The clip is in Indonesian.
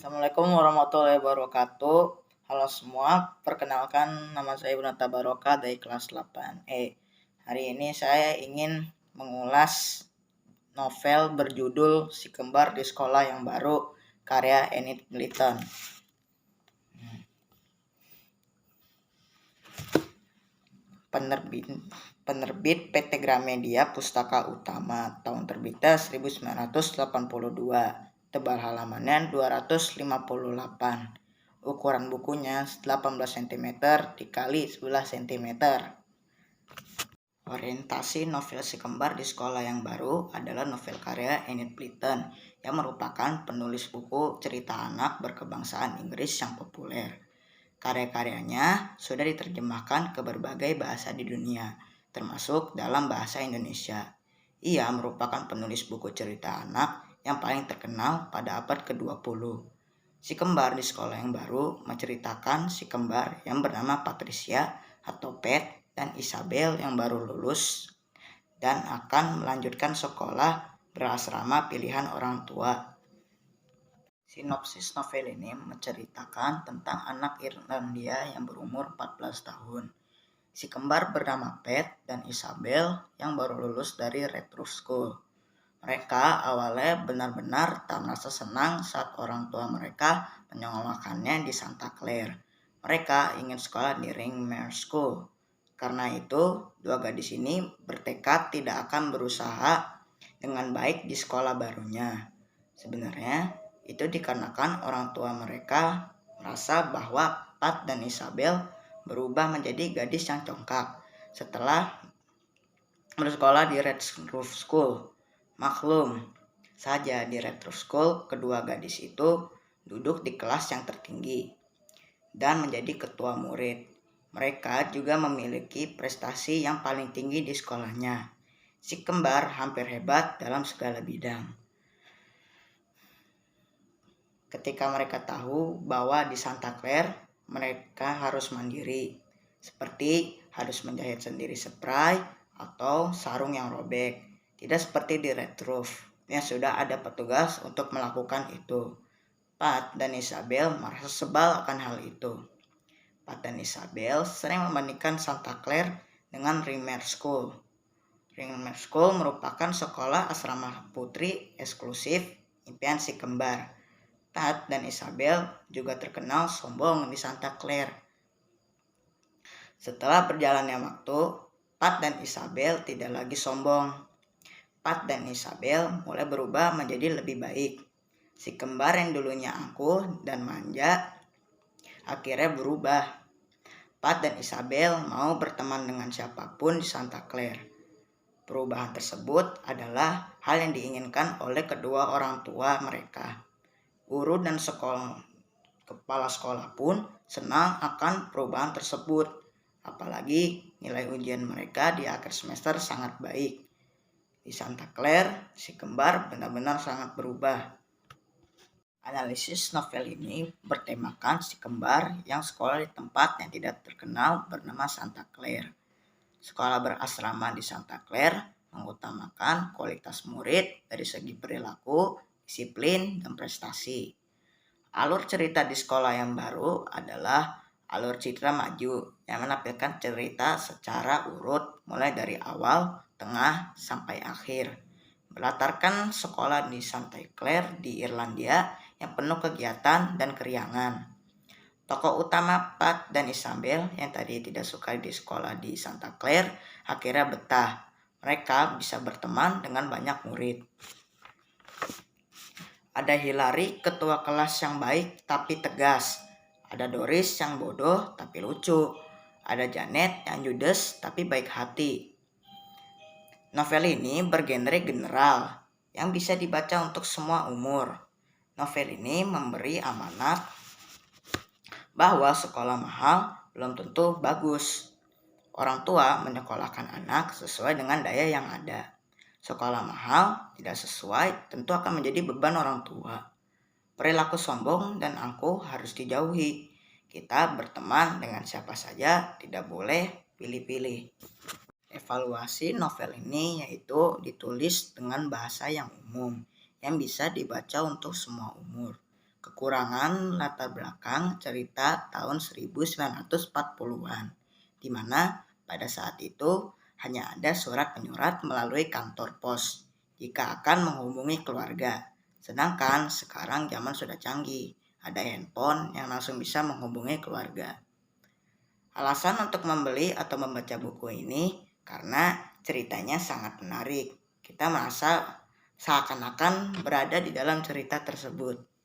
Assalamualaikum warahmatullahi wabarakatuh. Halo semua, perkenalkan nama saya Ibnu Tabaroka dari kelas 8E. Hari ini saya ingin mengulas novel berjudul Si Kembar di Sekolah yang Baru karya Enid Blyton. Penerbit PT Gramedia Pustaka Utama, tahun terbitnya 1982, tebal halamannya 258, ukuran bukunya 18 cm dikali 11 cm. Orientasi novel Si Kembar di Sekolah yang Baru adalah novel karya Enid Blyton yang merupakan penulis buku cerita anak berkebangsaan Inggris yang populer. Karya-karyanya sudah diterjemahkan ke berbagai bahasa di dunia, termasuk dalam bahasa Indonesia. Ia merupakan penulis buku cerita anak yang paling terkenal pada abad ke-20. Si Kembar di Sekolah yang Baru menceritakan si kembar yang bernama Patricia atau Pat dan Isabel yang baru lulus dan akan melanjutkan sekolah berasrama pilihan orang tua. Sinopsis novel ini menceritakan tentang anak Irlandia yang berumur 14 tahun. Si kembar bernama Pat dan Isabel yang baru lulus dari Redruth School. Mereka awalnya benar-benar tak merasa senang saat orang tua mereka menyekolahkannya di Santa Clare. Mereka ingin sekolah di Ringmer School. Karena itu, dua gadis ini bertekad tidak akan berusaha dengan baik di sekolah barunya. Sebenarnya, itu dikarenakan orang tua mereka merasa bahwa Pat dan Isabel berubah menjadi gadis yang congkak setelah bersekolah di Redruth School. Maklum saja di Redruth School, kedua gadis itu duduk di kelas yang tertinggi dan menjadi ketua murid. Mereka juga memiliki prestasi yang paling tinggi di sekolahnya. Si kembar hampir hebat dalam segala bidang. Ketika mereka tahu bahwa di Santa Clare mereka harus mandiri, seperti harus menjahit sendiri spray atau sarung yang robek, tidak seperti di Redruth yang sudah ada petugas untuk melakukan itu. Pat dan Isabel merasa sebal akan hal itu. Pat dan Isabel sering membandingkan Santa Clare dengan Ringmer School. Ringmer School merupakan sekolah asrama putri eksklusif impian si kembar. Pat dan Isabel juga terkenal sombong di Santa Clare. Setelah berjalannya waktu, Pat dan Isabel tidak lagi sombong. Pat dan Isabel mulai berubah menjadi lebih baik. Si kembar yang dulunya angkuh dan manja akhirnya berubah. Pat dan Isabel mau berteman dengan siapapun di Santa Clare. Perubahan tersebut adalah hal yang diinginkan oleh kedua orang tua mereka. Guru dan kepala sekolah pun senang akan perubahan tersebut. Apalagi nilai ujian mereka di akhir semester sangat baik. Di Santa Clare, si kembar benar-benar sangat berubah. Analisis novel ini bertemakan si kembar yang sekolah di tempat yang tidak terkenal bernama Santa Clare. Sekolah berasrama di Santa Clare mengutamakan kualitas murid dari segi perilaku, disiplin, dan prestasi. Alur cerita di Sekolah yang Baru adalah alur cerita maju yang menampilkan cerita secara urut mulai dari awal, tengah, sampai akhir. Berlatarkan sekolah di Santa Clare di Irlandia yang penuh kegiatan dan keriangan. Tokoh utama Pat dan Isabel yang tadi tidak suka di sekolah di Santa Clare akhirnya betah. Mereka bisa berteman dengan banyak murid. Ada Hillary, ketua kelas yang baik tapi tegas. Ada Doris yang bodoh tapi lucu. Ada Janet yang judes tapi baik hati. Novel ini bergenre general yang bisa dibaca untuk semua umur. Novel ini memberi amanat bahwa sekolah mahal belum tentu bagus. Orang tua menyekolahkan anak sesuai dengan daya yang ada. Sekolah mahal tidak sesuai tentu akan menjadi beban orang tua. Perilaku sombong dan angkuh harus dijauhi. Kita berteman dengan siapa saja, tidak boleh pilih-pilih. Evaluasi novel ini yaitu ditulis dengan bahasa yang umum, yang bisa dibaca untuk semua umur. kekurangan latar belakang cerita tahun 1940-an, di mana pada saat itu hanya ada surat menyurat melalui kantor pos jika akan menghubungi keluarga. Sedangkan sekarang zaman sudah canggih, ada handphone yang langsung bisa menghubungi keluarga. Alasan untuk membeli atau membaca buku ini karena ceritanya sangat menarik. Kita merasa seakan-akan berada di dalam cerita tersebut.